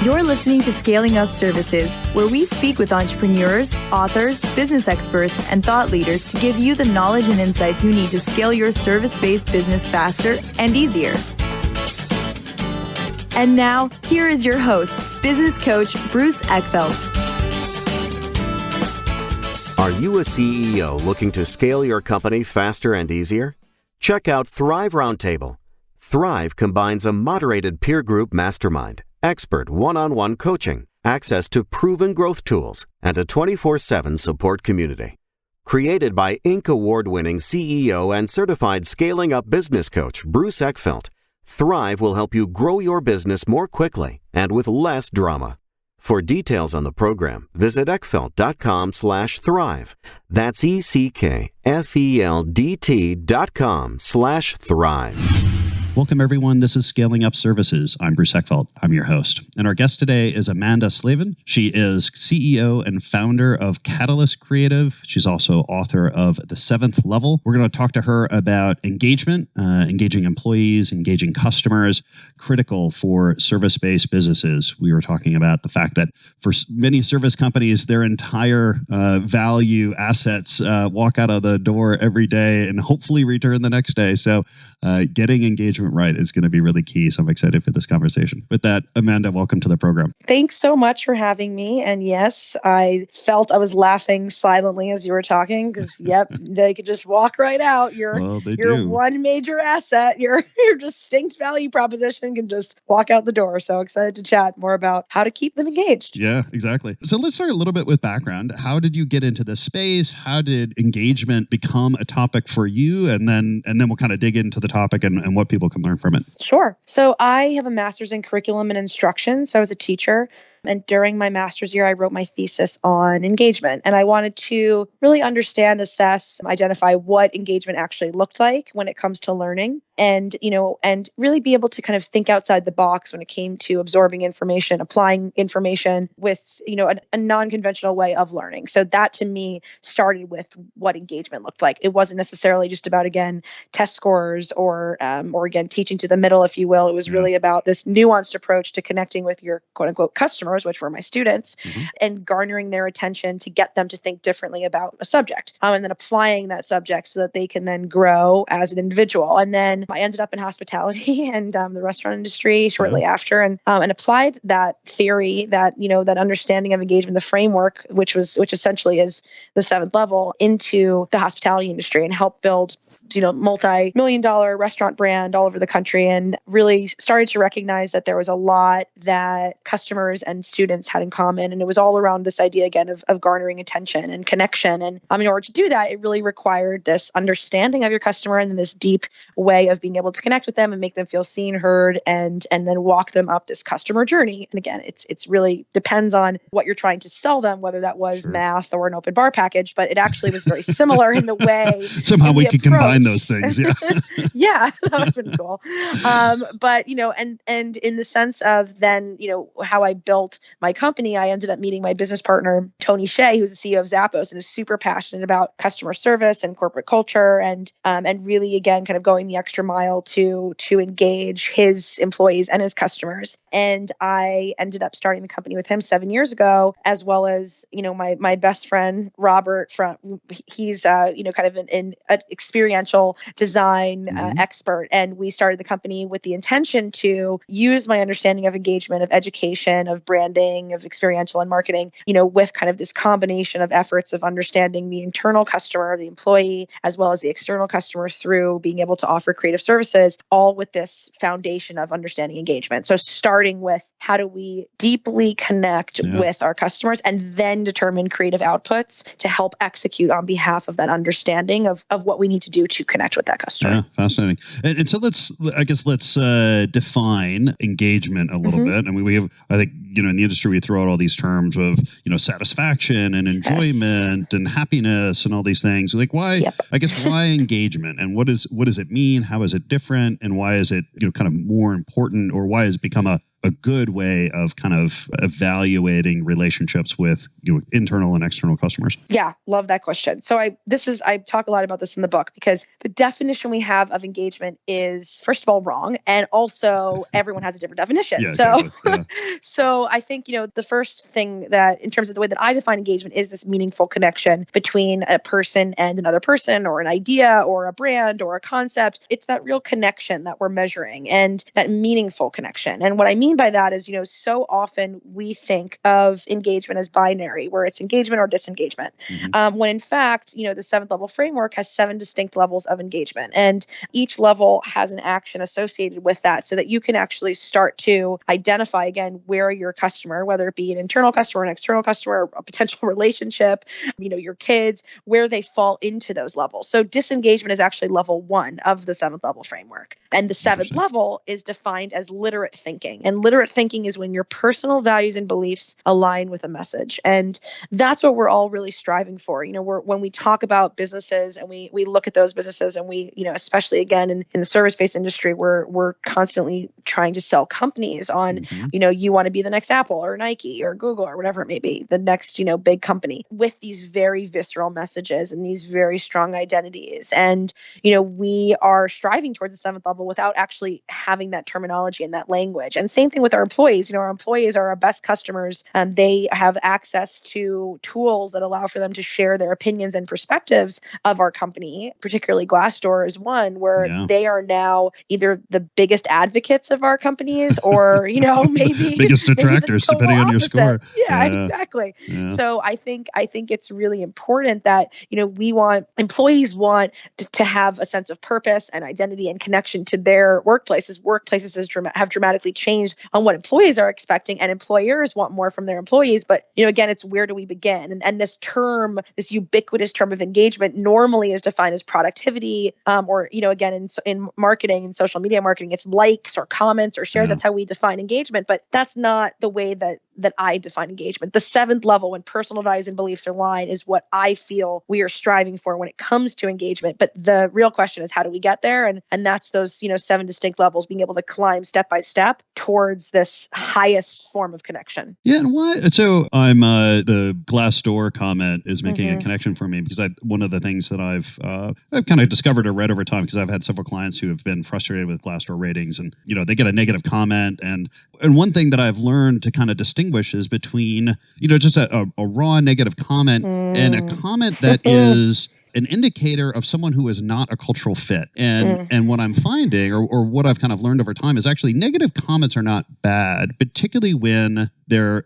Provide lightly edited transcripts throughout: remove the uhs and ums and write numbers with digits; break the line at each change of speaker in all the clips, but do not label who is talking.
You're listening to Scaling Up Services, where we speak with entrepreneurs, authors, business experts, and thought leaders to give you the knowledge and insights you need to scale your service-based business faster and easier. And now, here is your host, business coach Bruce Eckfeldt.
Are you a CEO looking to scale your company faster and easier? Check out Thrive Roundtable. Thrive combines a moderated peer group mastermind, expert one-on-one coaching, access to proven growth tools, and a 24/7 support community. Created by Inc. award-winning CEO and certified scaling up business coach Bruce Eckfeldt, Thrive will help you grow your business more quickly and with less drama. For details on the program, visit eckfeldt.com/thrive. That's ECKFELDT.com/thrive.
Welcome, everyone. This is Scaling Up Services. I'm Bruce Eckfeldt. I'm your host. And our guest today is Amanda Slavin. She is CEO and founder of CatalystCreativ. She's also author of The Seventh Level. We're going to talk to her about engagement, engaging employees, engaging customers, critical for service-based businesses. We were talking about the fact that for many service companies, their entire value assets walk out of the door every day and hopefully return the next day. So getting engagement right is going to be really key. So I'm excited for this conversation. With that, Amanda, welcome to the program.
Thanks so much for having me. And yes, I felt I was laughing silently as you were talking because, yep, they could just walk right out. Your one major asset, your distinct value proposition can just walk out the door. So excited to chat more about how to keep them engaged.
Yeah, exactly. So let's start a little bit with background. How did you get into this space? How did engagement become a topic for you? And then we'll kind of dig into the topic and what people can learn from it.
Sure. So I have a master's in curriculum and instruction. So I was a teacher. And during my master's year, I wrote my thesis on engagement. And I wanted to really understand, assess, identify what engagement actually looked like when it comes to learning. And really be able to kind of think outside the box when it came to absorbing information, applying information with, a non-conventional way of learning. So that to me started with what engagement looked like. It wasn't necessarily just about, again, test scores or again, teaching to the middle, if you will. It was really about this nuanced approach to connecting with your quote unquote customers, which were my students, and garnering their attention to get them to think differently about a subject, and then applying that subject so that they can then grow as an individual. And then I ended up in hospitality and the restaurant industry shortly after, and applied that theory, that that understanding of engagement, the framework, which essentially is the seventh level, into the hospitality industry and helped build multi-million-dollar restaurant brand all over the country, and really started to recognize that there was a lot that customers and students had in common. And it was all around this idea, again, of garnering attention and connection. And in order to do that, it really required this understanding of your customer and then this deep way of being able to connect with them and make them feel seen, heard, and then walk them up this customer journey. And again, it's really depends on what you're trying to sell them, whether that was math or an open bar package, but it actually was very similar in the way.
Somehow we could combine those things. Yeah.
Yeah, that would have been cool. But, and in the sense of then, how I built my company, I ended up meeting my business partner, Tony Shea, who's the CEO of Zappos and is super passionate about customer service and corporate culture and really, again, kind of going the extra mile to engage his employees and his customers. And I ended up starting the company with him 7 years ago, as well as, my best friend, Robert, he's, kind of an experiential design expert. And we started the company with the intention to use my understanding of engagement, of education, of branding, of experiential and marketing, with kind of this combination of efforts of understanding the internal customer, the employee, as well as the external customer through being able to offer creative services, all with this foundation of understanding engagement. So starting with how do we deeply connect with our customers and then determine creative outputs to help execute on behalf of that understanding of what we need to do to connect with that customer.
Yeah, fascinating. And so let's define engagement a little bit. I mean, we have, I think, in the industry, we throw out all these terms of, satisfaction and enjoyment and happiness and all these things. Like why engagement, and what does it mean? How is it different? And why is it, kind of more important, or why has it become a a good way of kind of evaluating relationships with internal and external customers?
Yeah, love that question. So I talk a lot about this in the book because the definition we have of engagement is, first of all, wrong, and also everyone has a different definition.
Yeah,
so
exactly. Yeah.
so I think the first thing that, in terms of the way that I define engagement, is this meaningful connection between a person and another person, or an idea, or a brand, or a concept. It's that real connection that we're measuring, and that meaningful connection. And what I mean by that is, so often we think of engagement as binary, where it's engagement or disengagement. When in fact, the 7th level framework has 7 distinct levels of engagement, and each level has an action associated with that, so that you can actually start to identify, again, where your customer, whether it be an internal customer, an external customer, a potential relationship, your kids, where they fall into those levels. So disengagement is actually level 1 of the 7th level framework. And the 7th level is defined as literate thinking. And literate thinking is when your personal values and beliefs align with a message. And that's what we're all really striving for. When we talk about businesses and we look at those businesses, and we, especially again in the service-based industry, we're constantly trying to sell companies on, you want to be the next Apple or Nike or Google or whatever it may be, the next, big company, with these very visceral messages and these very strong identities. And, we are striving towards the 7th level without actually having that terminology and that language. And same thing with our employees. Our employees are our best customers, and they have access to tools that allow for them to share their opinions and perspectives of our company. Particularly Glassdoor is one where they are now either the biggest advocates of our companies, or maybe
biggest detractors, depending on your score.
Yeah, exactly. Yeah. So I think it's really important that employees want to have a sense of purpose and identity and connection to their workplaces. Workplaces have dramatically changed on what employees are expecting, and employers want more from their employees. But again, it's where do we begin? And this ubiquitous term of engagement normally is defined as productivity, or again in marketing and social media marketing, it's likes or comments or shares. That's how we define engagement. But that's not the way that I define engagement. The 7th level, when personal values and beliefs align, is what I feel we are striving for when it comes to engagement. But the real question is, how do we get there? And that's those 7 distinct levels, being able to climb step by step towards this highest form of connection.
Yeah, and why? So I'm the Glassdoor comment is making a connection for me, because one of the things that I've kind of discovered or read over time, because I've had several clients who have been frustrated with Glassdoor ratings, and they get a negative comment, and one thing that I've learned to kind of distinguish is between just a raw negative comment and a comment that is an indicator of someone who is not a cultural fit. And what I'm finding, or what I've kind of learned over time, is actually negative comments are not bad, particularly when they're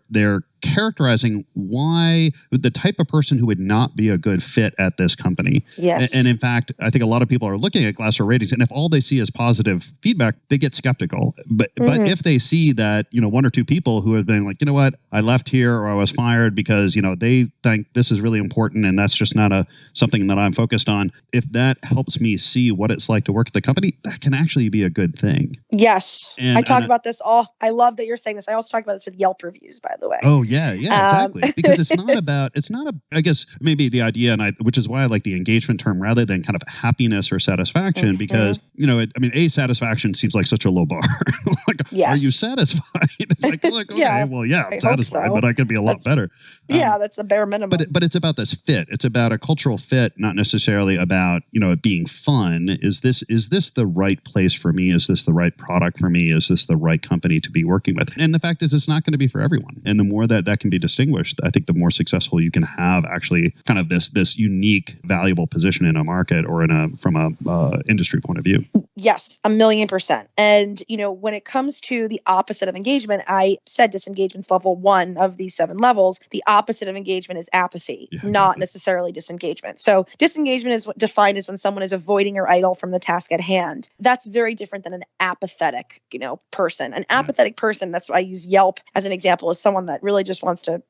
characterizing why the type of person who would not be a good fit at this company.
Yes.
And in fact, I think a lot of people are looking at Glassdoor ratings, and if all they see is positive feedback, they get skeptical. But if they see that, 1 or 2 people who have been like, you know what, I left here or I was fired because, they think this is really important and that's just not something that I'm focused on. If that helps me see what it's like to work at the company, that can actually be a good thing.
Yes. I talk about this I love that you're saying this. I also talk about this with Yelp reviews, by the way.
Oh, yeah, exactly. Because I guess maybe the idea, which is why I like the engagement term rather than kind of happiness or satisfaction, because, satisfaction seems like such a low bar. Are you satisfied? It's like, okay, I'm satisfied, but I could be a lot better.
That's the bare minimum.
But it's about this fit. It's about a cultural fit, not necessarily about, it being fun. Is this the right place for me? Is this the right product for me? Is this the right company to be working with? And the fact is, it's not going to be for everyone. And the more that can be distinguished, I think the more successful you can have actually kind of this unique, valuable position in a market or from a industry point of view.
Yes, 1,000,000%. And, when it comes to the opposite of engagement, I said disengagement's level 1 of these 7 levels. The opposite of engagement is apathy, not necessarily disengagement. So disengagement is defined as when someone is avoiding or idle from the task at hand. That's very different than an apathetic, person. An apathetic person, that's why I use Yelp as an example, is someone that really just wants to,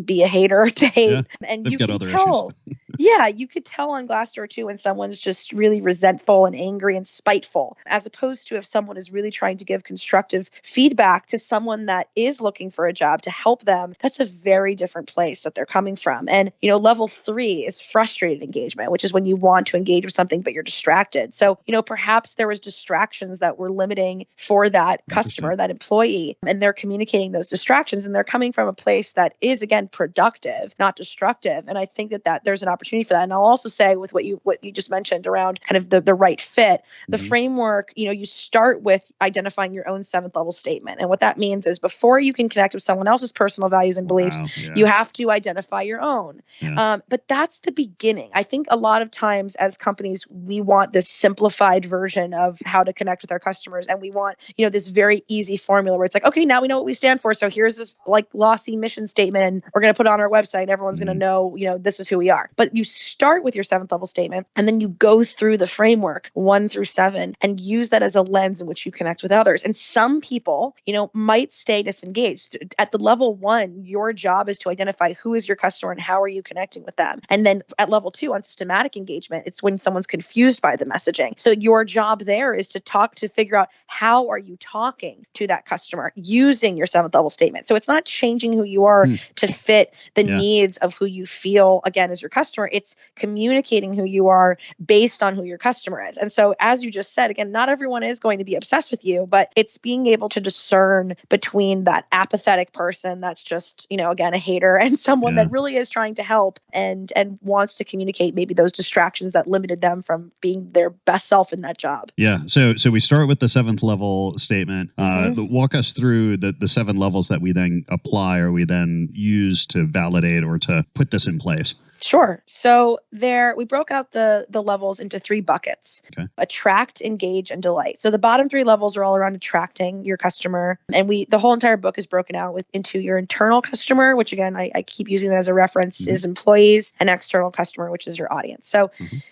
be a hater to hate.
Yeah,
And
they've
you
got
can
other
tell. Yeah, you could tell on Glassdoor too when someone's just really resentful and angry and spiteful, as opposed to if someone is really trying to give constructive feedback to someone that is looking for a job to help them. That's a very different place that they're coming from. And, level 3 is frustrated engagement, which is when you want to engage with something, but you're distracted. So, perhaps there was distractions that were limiting for that customer, that employee, and they're communicating those distractions, and they're coming from a place that is, again, productive, not destructive. And I think that there's an opportunity for that. And I'll also say with what you just mentioned around kind of the right fit, the framework, you start with identifying your own 7th level statement. And what that means is before you can connect with someone else's personal values and beliefs, you have to identify your own. But that's the beginning. I think a lot of times as companies, we want this simplified version of how to connect with our customers. And we want, this very easy formula where it's like, okay, now we know what we stand for. So here's this like glossy mission statement and we're going to put it on our website. Everyone's going to know, this is who we are. But you start with your 7th level statement and then you go through the framework 1 through 7 and use that as a lens in which you connect with others. And some people, might stay disengaged. At the level 1, your job is to identify who is your customer and how are you connecting with them. And then at level 2 on systematic engagement, it's when someone's confused by the messaging. So your job there is to figure out how are you talking to that customer using your 7th level statement. So it's not changing who you are to fit the needs of who you feel, again, as your customer. It's communicating who you are based on who your customer is. And so as you just said, again, not everyone is going to be obsessed with you, but it's being able to discern between that apathetic person that's just, again, a hater and someone that really is trying to help and wants to communicate maybe those distractions that limited them from being their best self in that job.
Yeah. So we start with the 7th level statement. Walk us through the 7 levels that we then apply or we then use to validate or to put this in place.
Sure. So we broke out the levels into 3 buckets: attract, engage, and delight. So the bottom 3 levels are all around attracting your customer. And the whole entire book is broken out into your internal customer, which again, I keep using that as a reference, is employees, and external customer, which is your audience. So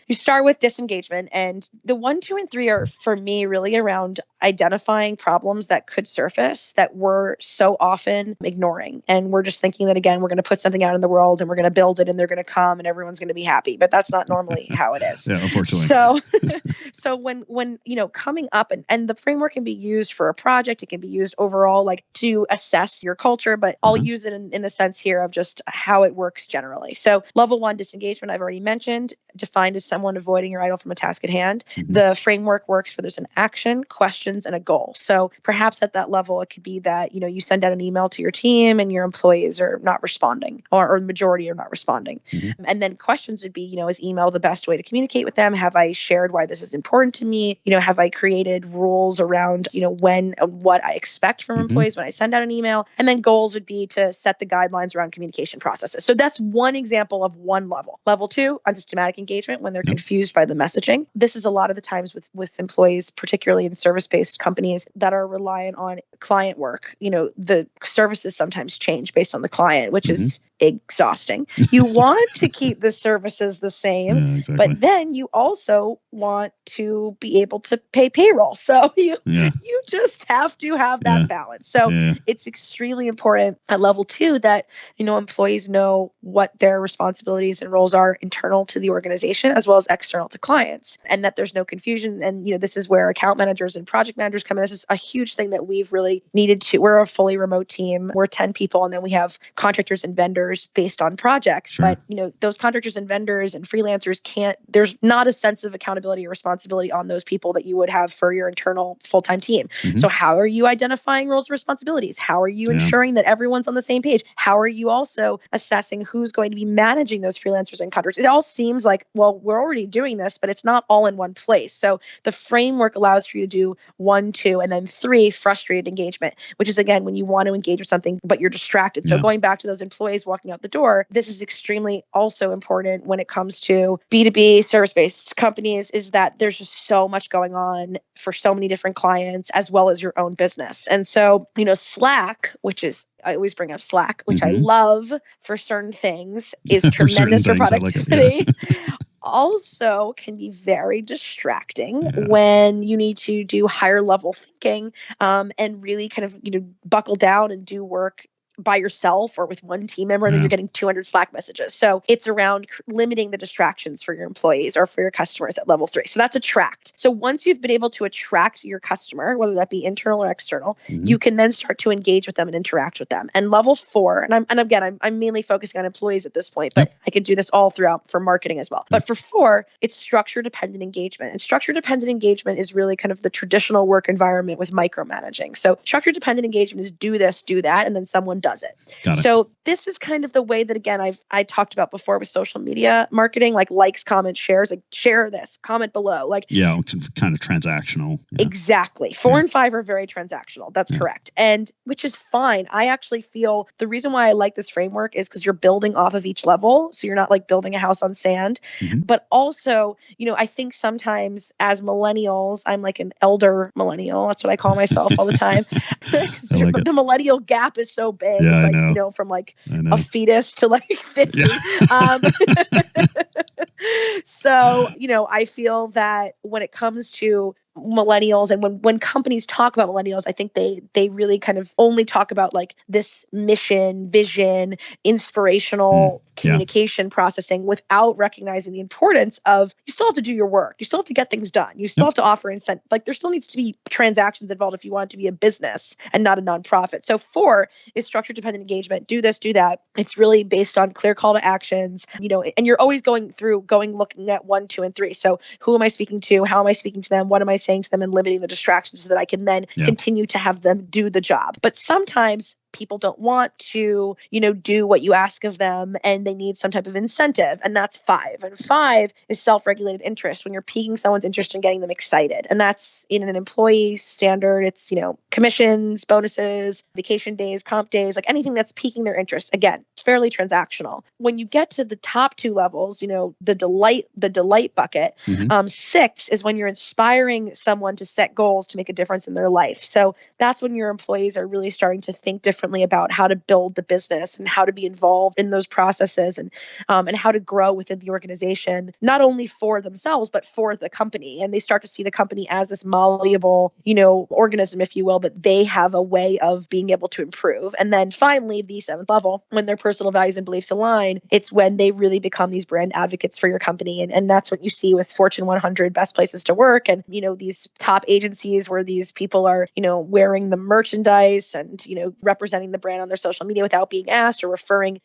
you start with disengagement, and the 1, 2, and 3 are for me really around identifying problems that could surface that we're so often ignoring. And we're just thinking that, again, we're going to put something out in the world and we're going to build it and they're going to come and everyone's going to be happy. But that's not normally how it is.
Yeah, unfortunately.
So when coming up and the framework can be used for a project, it can be used overall, like to assess your culture, but I'll use it in the sense here of just how it works generally. So level 1, disengagement, I've already mentioned, defined as someone avoiding or idle from a task at hand. The framework works where there's an action, questions, and a goal. So perhaps at that level, it could be that, you send out an email to your team and your employees are not responding or the majority are not responding. And then questions would be, is email the best way to communicate with them? Have I shared why this is important to me? Have I created rules around, when and what I expect from employees when I send out an email? And then goals would be to set the guidelines around communication processes. So that's one example of one level. Level 2, on systematic engagement, when they're confused by the messaging. This is a lot of the times with employees, particularly in service-based companies that are reliant on client work. The services sometimes change based on the client, which is exhausting. You want to keep the services the same, but then you also want to be able to pay payroll. So you just have to have that balance. So it's extremely important at level 2 that, employees know what their responsibilities and roles are internal to the organization as well as external to clients, and that there's no confusion. And, this is where account managers and project managers come in. This is a huge thing that we've really needed to. We're a fully remote team. We're 10 people, and then we have contractors and vendors based on projects. But, those contractors and vendors and freelancers there's not a sense of accountability or responsibility on those people that you would have for your internal full-time team. So how are you identifying roles and responsibilities? How are you ensuring that everyone's on the same page? How are you also assessing who's going to be managing those freelancers and contractors? It all seems like, well, we're already doing this, but it's not all in one place. So the framework allows for you to do 1, 2, and then 3, frustrated engagement, which is, again, when you want to engage with something, but you're distracted. So going back to those employees walking out the door, this is extremely also important when it comes to B2B service-based companies, is that there's just so much going on for so many different clients as well as your own business. And so, Slack, which is, I always bring up Slack, which I love for certain things, is tremendous for productivity. Also can be very distracting when you need to do higher level thinking and really kind of buckle down and do work by yourself or with one team member, and then you're getting 200 Slack messages. So it's around limiting the distractions for your employees or for your customers at level 3. So that's attract. So once you've been able to attract your customer, whether that be internal or external, you can then start to engage with them and interact with them. And level 4, and again, I'm mainly focusing on employees at this point, but I could do this all throughout for marketing as well. But for 4, it's structure dependent engagement. And structure dependent engagement is really kind of the traditional work environment with micromanaging. So structure dependent engagement is do this, do that, and then someone does it. So this is kind of the way that, again, I talked about before with social media marketing, like likes, comments, shares, like share this, comment below. Like
kind of transactional.
Exactly. 4 and 5 are very transactional. That's correct. And which is fine. I actually feel the reason why I like this framework is because you're building off of each level. So you're not like building a house on sand. But also, I think sometimes as millennials, I'm like an elder millennial. That's what I call myself all the time. The millennial gap is so big.
Yeah,
it's like, from like a fetus to like 50. So, I feel that when it comes to millennials, and when companies talk about millennials, I think they really kind of only talk about like this mission, vision, inspirational communication processing without recognizing the importance of you still have to do your work. You still have to get things done. You still have to offer incentive. Like there still needs to be transactions involved if you want it to be a business and not a nonprofit. So 4 is structure dependent engagement. Do this, do that. It's really based on clear call to actions, and you're always looking at 1, 2, and 3. So who am I speaking to? How am I speaking to them? What am I saying to them, and limiting the distractions so that I can then continue to have them do the job. But sometimes people don't want to, do what you ask of them, and they need some type of incentive. And that's 5. And 5 is self-regulated interest, when you're piquing someone's interest and getting them excited. And that's in an employee standard. It's, commissions, bonuses, vacation days, comp days, like anything that's piquing their interest. Again, it's fairly transactional. When you get to the top 2 levels, the delight bucket, 6 is when you're inspiring someone to set goals to make a difference in their life. So that's when your employees are really starting to think differently about how to build the business and how to be involved in those processes, and how to grow within the organization, not only for themselves, but for the company. And they start to see the company as this malleable, organism, if you will, that they have a way of being able to improve. And then finally, the 7th level, when their personal values and beliefs align, it's when they really become these brand advocates for your company. And that's what you see with Fortune 100 best places to work. And, these top agencies where these people are, wearing the merchandise and, representing the brand on their social media without being asked, or referring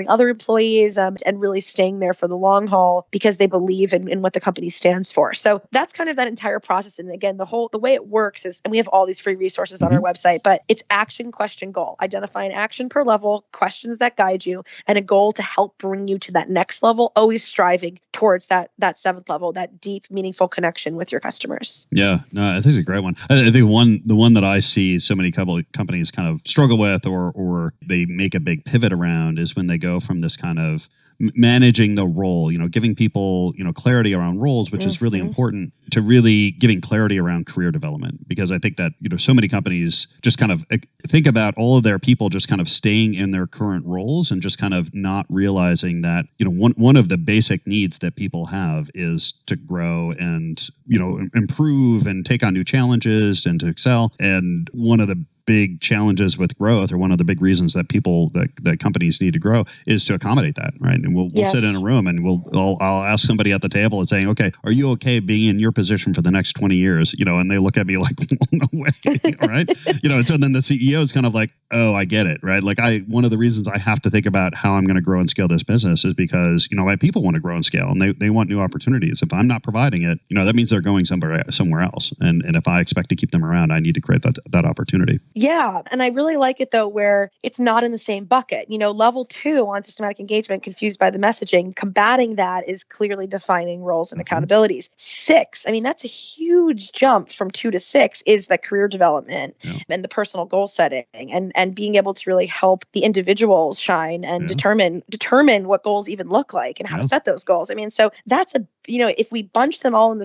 other employees, and really staying there for the long haul because they believe in what the company stands for. So that's kind of that entire process. And again, the way it works is, and we have all these free resources on our website, but it's action, question, goal. Identify an action per level, questions that guide you, and a goal to help bring you to that next level, always striving towards that 7th level, that deep, meaningful connection with your customers.
Yeah, no, I think it's a great one. I think the one that I see so many companies kind of struggle with, or they make a big pivot around, is when they go from this kind of managing the role, giving people, clarity around roles, which is really important, to really giving clarity around career development. Because I think that, so many companies just kind of think about all of their people just kind of staying in their current roles, and just kind of not realizing that, one of the basic needs that people have is to grow and, improve and take on new challenges and to excel. And one of the big challenges with growth, or one of the big reasons that that companies need to grow, is to accommodate that, right? And we'll sit in a room, and I'll ask somebody at the table and saying, okay, are you okay being in your position for the next 20 years? And they look at me like, no way, right? And so then the CEO is kind of like, oh, I get it, right? Like one of the reasons I have to think about how I'm going to grow and scale this business is because, my people want to grow and scale, and they want new opportunities. If I'm not providing it, that means they're going somewhere else. And if I expect to keep them around, I need to create that opportunity.
Yeah. And I really like it though, where it's not in the same bucket. Level 2 on systematic engagement, confused by the messaging, combating that is clearly defining roles and accountabilities. 6, that's a huge jump from 2 to 6, is the career development and the personal goal setting, and being able to really help the individuals shine and determine what goals even look like and how to set those goals. So that's a if we bunch them all in the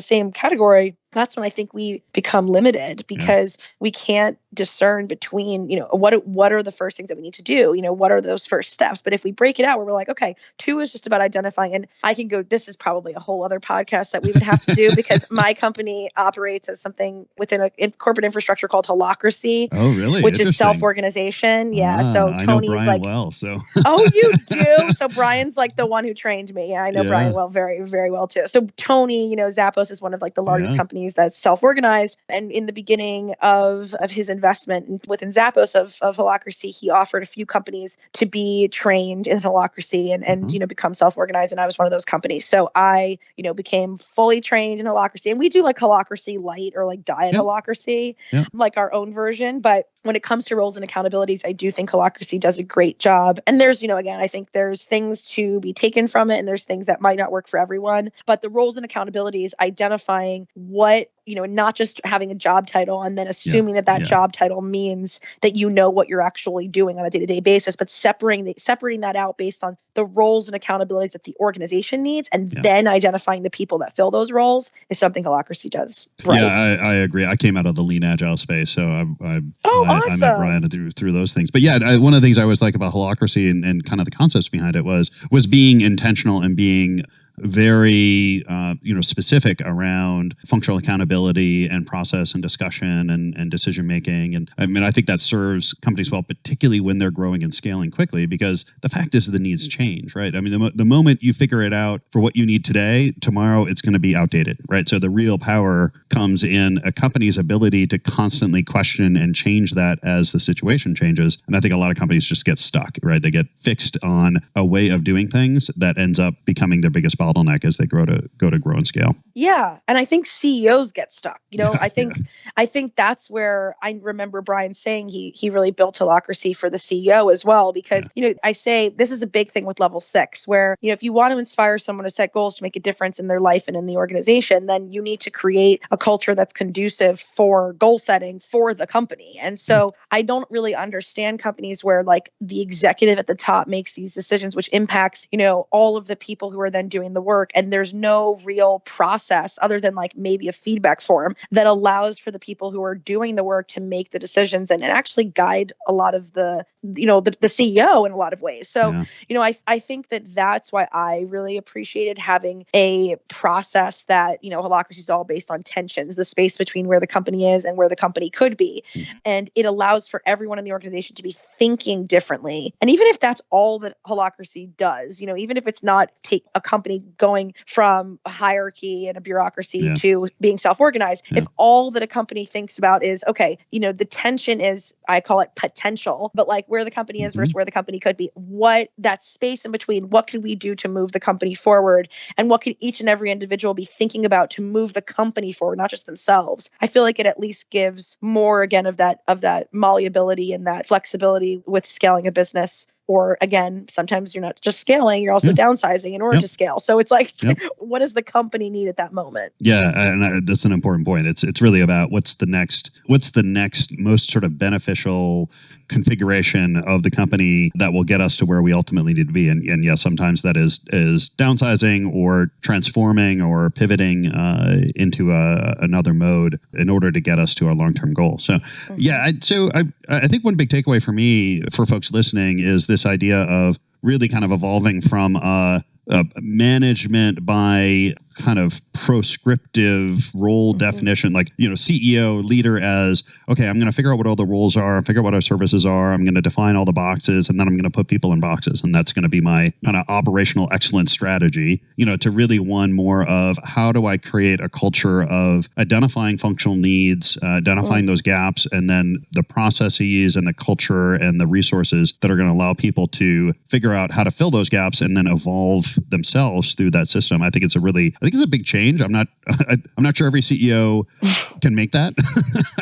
same category, that's when I think we become limited because we can't discern between, what are the first things that we need to do? What are those first steps? But if we break it out where we're like, okay, 2 is just about identifying, and I can go, this is probably a whole other podcast that we would have to do because my company operates as something within a corporate infrastructure called holacracy.
Oh, really?
Which is self-organization. Yeah. So
I
Tony's
know Brian
like,
well, so.
Oh, you do? So Brian's like the one who trained me. Yeah, I know Brian well, very, very well too. So Tony, Zappos is one of like the largest companies that's self-organized. And in the beginning of his investment within Zappos of holacracy, he offered a few companies to be trained in holacracy and become self-organized. And I was one of those companies. So I, became fully trained in holacracy. And we do like holacracy light or like diet holacracy, like our own version. But when it comes to roles and accountabilities, I do think holacracy does a great job. And there's, again, I think there's things to be taken from it and there's things that might not work for everyone. But the roles and accountabilities, identifying what, not just having a job title and then assuming that job title means that what you're actually doing on a day-to-day basis, but separating that out based on the roles and accountabilities that the organization needs and then identifying the people that fill those roles is something holacracy does. Right.
Yeah, I agree. I came out of the lean agile space, so I met Brian through those things. But one of the things I always like about holacracy and kind of the concepts behind it was being intentional and being very specific around functional accountability and process and discussion and decision making. And I mean, I think that serves companies well, particularly when they're growing and scaling quickly, because the fact is the needs change, right? I mean, the moment you figure it out for what you need today, tomorrow it's going to be outdated, right? So the real power comes in a company's ability to constantly question and change that as the situation changes. And I think a lot of companies just get stuck, right? They get fixed on a way of doing things that ends up becoming their biggest bottleneck as they grow and scale.
Yeah. And I think CEOs get stuck. I think that's where I remember Brian saying he really built holacracy for the CEO as well, because, I say this is a big thing with level 6, where, if you want to inspire someone to set goals to make a difference in their life and in the organization, then you need to create a culture that's conducive for goal setting for the company. And so I don't really understand companies where like the executive at the top makes these decisions, which impacts, all of the people who are then doing the work. And there's no real process other than like maybe a feedback form that allows for the people who are doing the work to make the decisions and actually guide a lot of the CEO in a lot of ways. So, I think that's why I really appreciated having a process that, holacracy is all based on tensions, the space between where the company is and where the company could be. And it allows for everyone in the organization to be thinking differently. And even if that's all that holacracy does, even if it's not take a company going from a hierarchy and a bureaucracy to being self-organized, if all that a company thinks about is, okay, the tension is, I call it potential, but like where the company is versus where the company could be, what that space in between, what can we do to move the company forward? And what can each and every individual be thinking about to move the company forward, not just themselves? I feel like it at least gives more, again, of that malleability and that flexibility with scaling a business. Or again, sometimes you're not just scaling, you're also downsizing in order to scale. So it's like, what does the company need at that moment?
Yeah, and that's an important point. It's really about what's the next most sort of beneficial configuration of the company that will get us to where we ultimately need to be. And yes, sometimes that is downsizing or transforming or pivoting into another mode in order to get us to our long-term goal. So I think one big takeaway for me, for folks listening, is this idea of really kind of evolving from management by kind of proscriptive role definition, like, CEO, leader as, okay, I'm going to figure out what all the roles are, figure out what our services are, I'm going to define all the boxes, and then I'm going to put people in boxes. And that's going to be my kind of operational excellence strategy, to really one more of how do I create a culture of identifying functional needs, identifying those gaps, and then the processes and the culture and the resources that are going to allow people to figure out how to fill those gaps and then evolve themselves through that system. I think it's a really think it's a big change. I'm not sure every CEO can make that.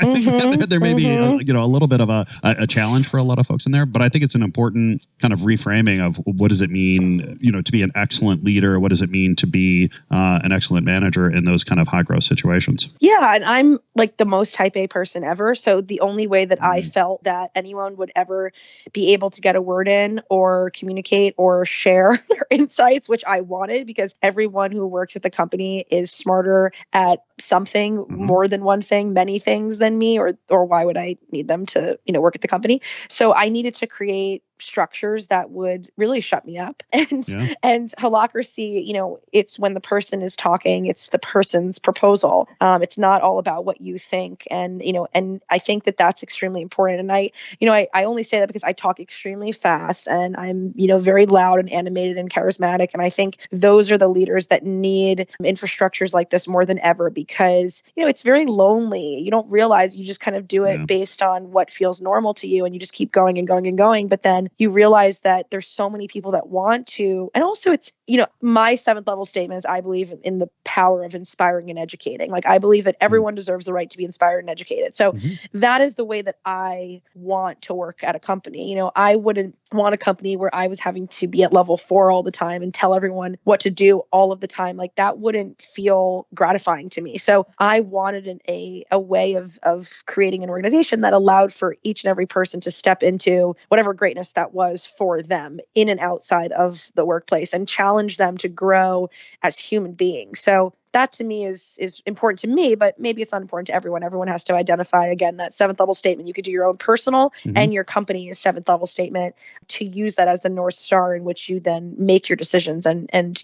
I think there may be a little bit of a challenge for a lot of folks in there, but I think it's an important kind of reframing of what does it mean, to be an excellent leader? What does it mean to be an excellent manager in those kind of high growth situations?
Yeah, and I'm like the most type A person ever. So the only way that I felt that anyone would ever be able to get a word in or communicate or share their insights, which I wanted, because everyone who works at the company is smarter at something, more than one thing, many things than me, or why would I need them to, work at the company? So I needed to create structures that would really shut me up. And holacracy, it's when the person is talking, it's the person's proposal. It's not all about what you think. And, and I think that that's extremely important. And I only say that because I talk extremely fast and I'm, very loud and animated and charismatic. And I think those are the leaders that need infrastructures like this more than ever, because, it's very lonely. You don't realize, you just kind of do it based on what feels normal to you. And you just keep going and going and going. But then you realize that there's so many people that want to, and also it's, my 7th level statement is I believe in the power of inspiring and educating. Like I believe that everyone deserves the right to be inspired and educated. So that is the way that I want to work at a company. I wouldn't want a company where I was having to be at level 4 all the time and tell everyone what to do all of the time. Like that wouldn't feel gratifying to me. So I wanted a way of creating an organization that allowed for each and every person to step into whatever greatness that was for them in and outside of the workplace and challenge them to grow as human beings. So that to me is important to me, but maybe it's not important to everyone. Everyone has to identify, again, that 7th level statement. You could do your own personal and your company's 7th level statement to use that as the North Star in which you then make your decisions and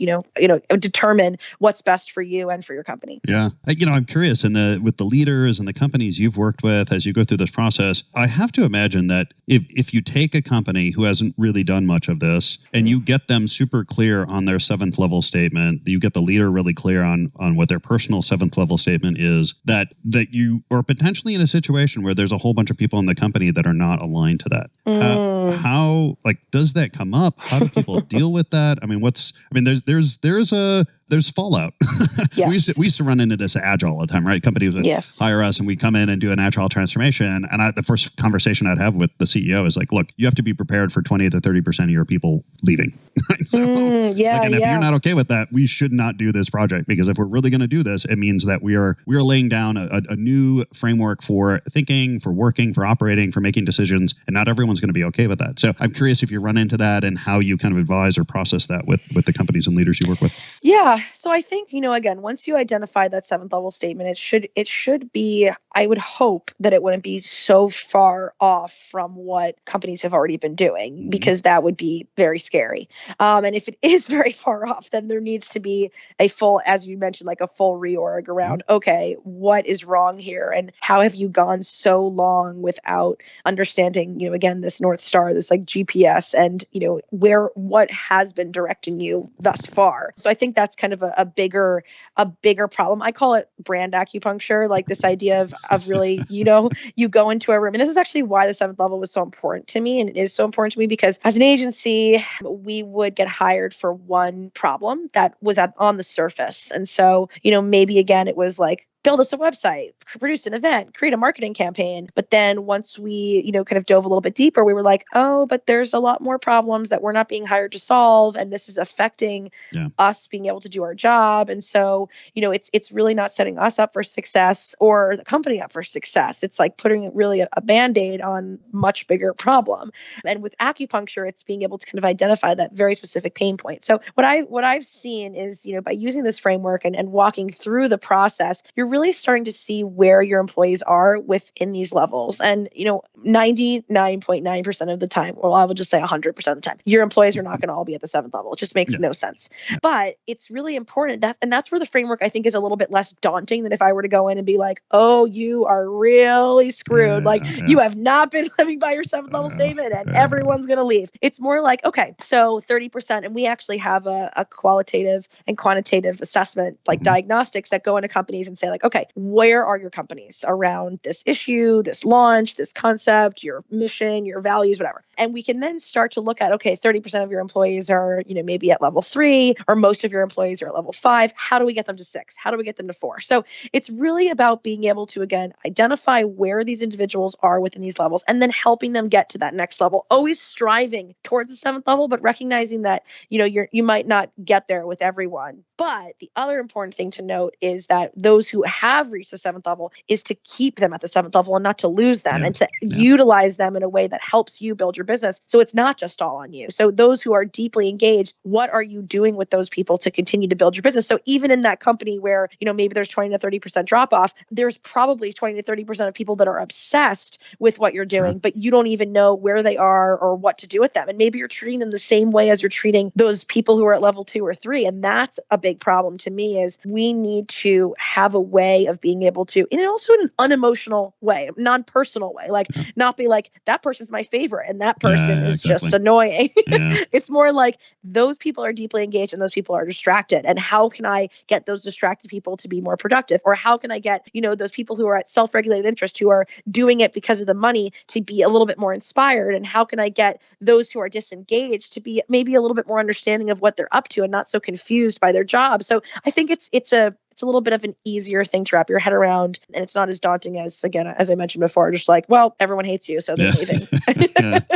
determine what's best for you and for your company.
Yeah. I'm curious with the leaders and the companies you've worked with as you go through this process, I have to imagine that if you take a company who hasn't really done much of this and you get them super clear on their 7th level statement, you get the leader really clear on what their personal 7th level statement is, that you are potentially in a situation where there's a whole bunch of people in the company that are not aligned to that. How does that come up? How do people deal with that? There's fallout.
Yes.
We used to run into this agile all the time, right? Companies would hire us and we'd come in and do an agile transformation. And the first conversation I'd have with the CEO is like, look, you have to be prepared for 20 to 30% of your people leaving. If you're not okay with that, we should not do this project, because if we're really going to do this, it means that we are laying down a new framework for thinking, for working, for operating, for making decisions. And not everyone's going to be okay with that. So I'm curious if you run into that and how you kind of advise or process that with the companies and leaders you work with.
Yeah. So I think, again, once you identify that 7th level statement, it should be, I would hope that it wouldn't be so far off from what companies have already been doing, because that would be very scary. And if it is very far off, then there needs to be a full, as you mentioned, like a full reorg around, okay, what is wrong here? And how have you gone so long without understanding, again, this North Star, this like GPS and, what has been directing you thus far. So I think that's kind of a bigger problem. I call it brand acupuncture, like this idea of really, you go into a room. And this is actually why the 7th level was so important to me. And it is so important to me because as an agency, we would get hired for one problem that was on the surface. And so, maybe again, it was like, build us a website, produce an event, create a marketing campaign. But then once we, kind of dove a little bit deeper, we were like, oh, but there's a lot more problems that we're not being hired to solve. And this is affecting us being able to do our job. And so, it's really not setting us up for success or the company up for success. It's like putting really a Band-Aid on much bigger problem. And with acupuncture, it's being able to kind of identify that very specific pain point. So what I've seen is, by using this framework and walking through the process, you're really starting to see where your employees are within these levels. And, 99.9% of the time, well, I will just say 100% of the time, your employees are not going to all be at the 7th level. It just makes no sense. But it's really important and that's where the framework, I think, is a little bit less daunting than if I were to go in and be like, oh, you are really screwed. You have not been living by your 7th level statement and everyone's going to leave. It's more like, okay, so 30%. And we actually have a qualitative and quantitative assessment, like diagnostics that go into companies and say, like, like, okay, where are your companies around this issue, this launch, this concept, your mission, your values, whatever. And we can then start to look at, okay, 30% of your employees are, maybe at level 3, or most of your employees are at level 5. How do we get them to 6? How do we get them to 4? So it's really about being able to, again, identify where these individuals are within these levels and then helping them get to that next level, always striving towards the 7th level, but recognizing that, you might not get there with everyone. But the other important thing to note is that those who have reached the 7th level is to keep them at the 7th level and not to lose them, and to utilize them in a way that helps you build your business. So it's not just all on you. So those who are deeply engaged, what are you doing with those people to continue to build your business? So even in that company where, maybe there's 20 to 30% drop off, there's probably 20 to 30% of people that are obsessed with what you're doing, but you don't even know where they are or what to do with them. And maybe you're treating them the same way as you're treating those people who are at level 2 or 3. And that's a big problem to me, is we need to have a way of being able to, and also in an unemotional way, non-personal way, like not be like, that person's my favorite and that person is just annoying. It's more like those people are deeply engaged and those people are distracted. And how can I get those distracted people to be more productive? Or how can I get, those people who are at self-regulated interest, who are doing it because of the money, to be a little bit more inspired? And how can I get those who are disengaged to be maybe a little bit more understanding of what they're up to and not so confused by their job? So I think it's a little bit of an easier thing to wrap your head around. And it's not as daunting as, again, as I mentioned before, just like, well, everyone hates you, so they're leaving.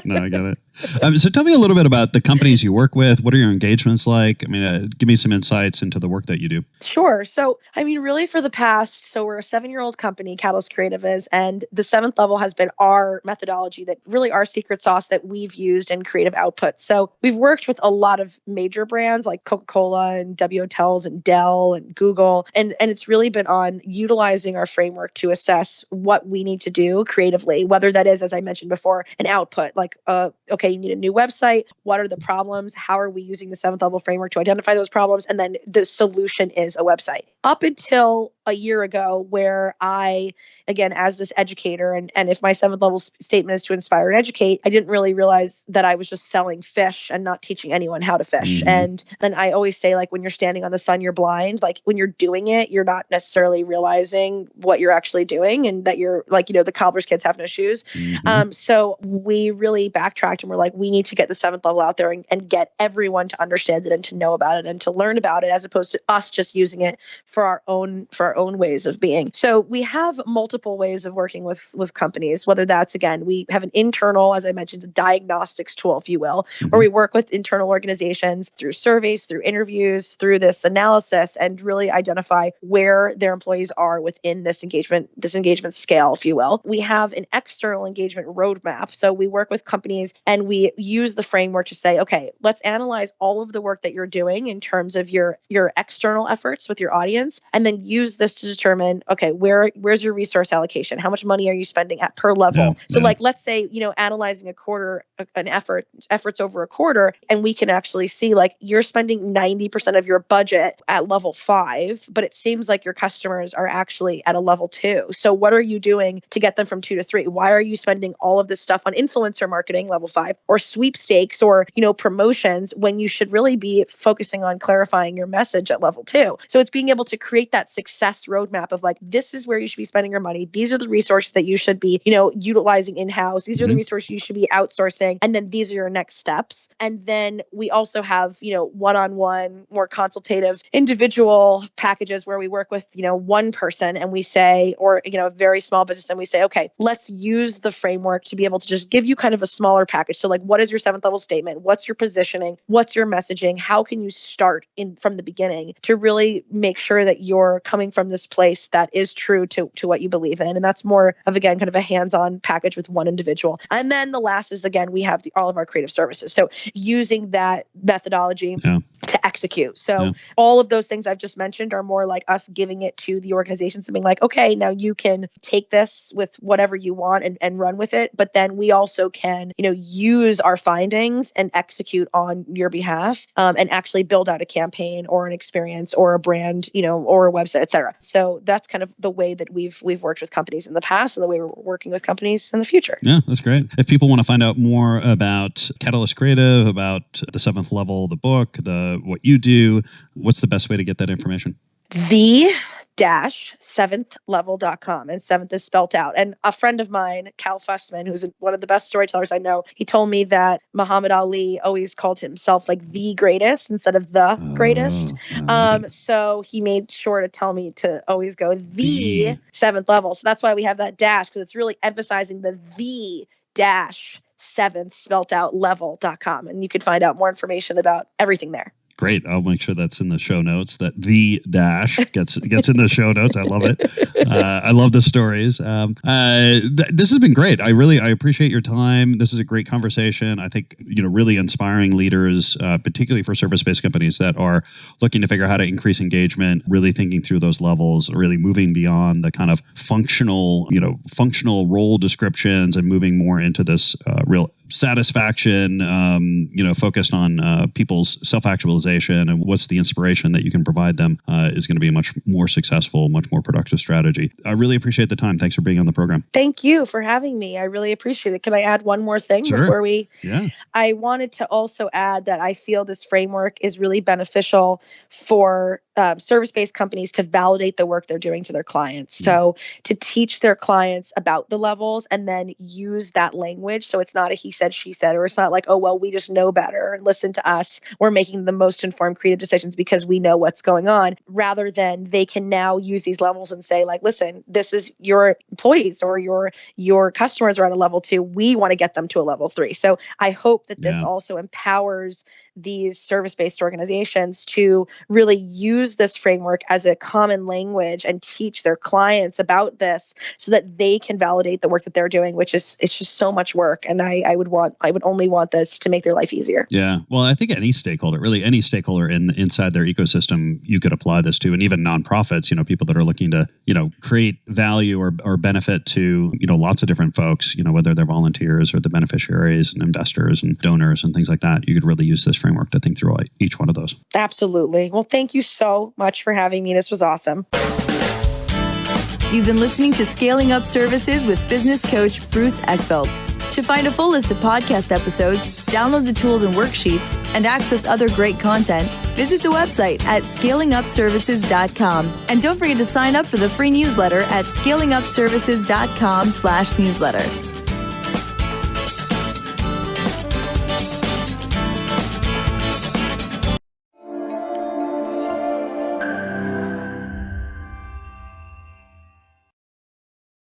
No, I get it. So tell me a little bit about the companies you work with. What are your engagements like? I mean, give me some insights into the work that you do.
Sure. So, really for the past, we're a 7-year-old company, CatalystCreativ is, and the 7th level has been our methodology, that really our secret sauce that we've used in creative output. So we've worked with a lot of major brands like Coca-Cola and W Hotels and Dell and Google. And it's really been on utilizing our framework to assess what we need to do creatively, whether that is, as I mentioned before, an output, like, okay, you need a new website. What are the problems? How are we using the 7th level framework to identify those problems? And then the solution is a website. Up until a year ago, where I, again, as this educator, and if my 7th level statement is to inspire and educate, I didn't really realize that I was just selling fish and not teaching anyone how to fish. Mm-hmm. And then I always say, like, when you're standing on the sun, you're blind. Like, when you're doing it, you're not necessarily realizing what you're actually doing, and that you're like, the cobbler's kids have no shoes. Mm-hmm. So we really backtracked and we're like, we need to get the 7th level out there and get everyone to understand it and to know about it and to learn about it, as opposed to us just using it for our own ways of being. So we have multiple ways of working with companies, whether that's, again, we have an internal, as I mentioned, a diagnostics tool, if you will, where we work with internal organizations through surveys, through interviews, through this analysis, and really identify where their employees are within this engagement scale, if you will. We have an external engagement roadmap. So we work with companies and we use the framework to say, okay, let's analyze all of the work that you're doing in terms of your external efforts with your audience, and then use this to determine, okay, where's your resource allocation? How much money are you spending at per level? Like, let's say, analyzing a quarter, an efforts over a quarter, and we can actually see, like, you're spending 90% of your budget at level 5, but it seems like your customers are actually at a level 2. So what are you doing to get them from 2 to 3? Why are you spending all of this stuff on influencer marketing, level 5, or sweepstakes, or, promotions, when you should really be focusing on clarifying your message at level 2? So it's being able to create that success roadmap of, like, this is where you should be spending your money. These are the resources that you should be, utilizing in-house. These are the resources you should be outsourcing. And then these are your next steps. And then we also have, one-on-one, more consultative individual packages where we work with, one person, and we say, or, a very small business, and we say, okay, let's use the framework to be able to just give you kind of a smaller package. So, like, what is your 7th level statement? What's your positioning? What's your messaging? How can you start from the beginning to really make sure that you're coming from this place that is true to what you believe in? And that's more of, again, kind of a hands-on package with one individual. And then the last is, again, we have all of our creative services. So using that methodology to execute. So all of those things I've just mentioned are more like us giving it to the organizations and being like, okay, now you can take this with whatever you want and run with it. But then we also can, use our findings and execute on your behalf, and actually build out a campaign or an experience or a brand, or a website, et cetera. So that's kind of the way that we've worked with companies in the past and the way we're working with companies in the future.
Yeah, that's great. If people want to find out more about CatalystCreativ, about the 7th level, the book, what you do, what's the best way to get that information?
The the-7thlevel.com, and 7th is spelt out. And a friend of mine, Cal Fussman, who's one of the best storytellers I know, he told me that Muhammad Ali always called himself like the greatest instead of the greatest. So he made sure to tell me to always go the 7th level. So that's why we have that dash, because it's really emphasizing the -7th spelt out level.com. And you could find out more information about everything there.
Great. I'll make sure that's in the show notes, that the dash gets in the show notes. I love it. I love the stories. This has been great. I appreciate your time. This is a great conversation. I think, really inspiring leaders, particularly for service-based companies that are looking to figure out how to increase engagement, really thinking through those levels, really moving beyond the kind of functional role descriptions and moving more into this real satisfaction, focused on people's self-actualization and what's the inspiration that you can provide them is going to be a much more successful, much more productive strategy. I really appreciate the time. Thanks for being on the program.
Thank you for having me. I really appreciate it. Can I add one more thing before we?
Yeah.
I wanted to also add that I feel this framework is really beneficial for service-based companies to validate the work they're doing to their clients. So to teach their clients about the levels and then use that language. So it's not a he said, she said, or it's not like, oh, well, we just know better and listen to us. We're making the most informed creative decisions because we know what's going on, rather than they can now use these levels and say, like, listen, this is your employees or your customers are at a level 2. We want to get them to a level 3. So I hope that this also empowers these service-based organizations to really use this framework as a common language and teach their clients about this so that they can validate the work that they're doing, which is, it's just so much work. And I would only want this to make their life easier.
Yeah. Well, I think any stakeholder inside their ecosystem, you could apply this to, and even nonprofits, people that are looking to, create value or benefit to, lots of different folks, whether they're volunteers or the beneficiaries and investors and donors and things like that. You could really use this framework to think through each one of those.
Absolutely. Well, thank you so much for having me. This was awesome.
You've been listening to Scaling Up Services with business coach Bruce Eckfeldt. To find a full list of podcast episodes, download the tools and worksheets, and access other great content, visit the website at scalingupservices.com. And don't forget to sign up for the free newsletter at scalingupservices.com/newsletter.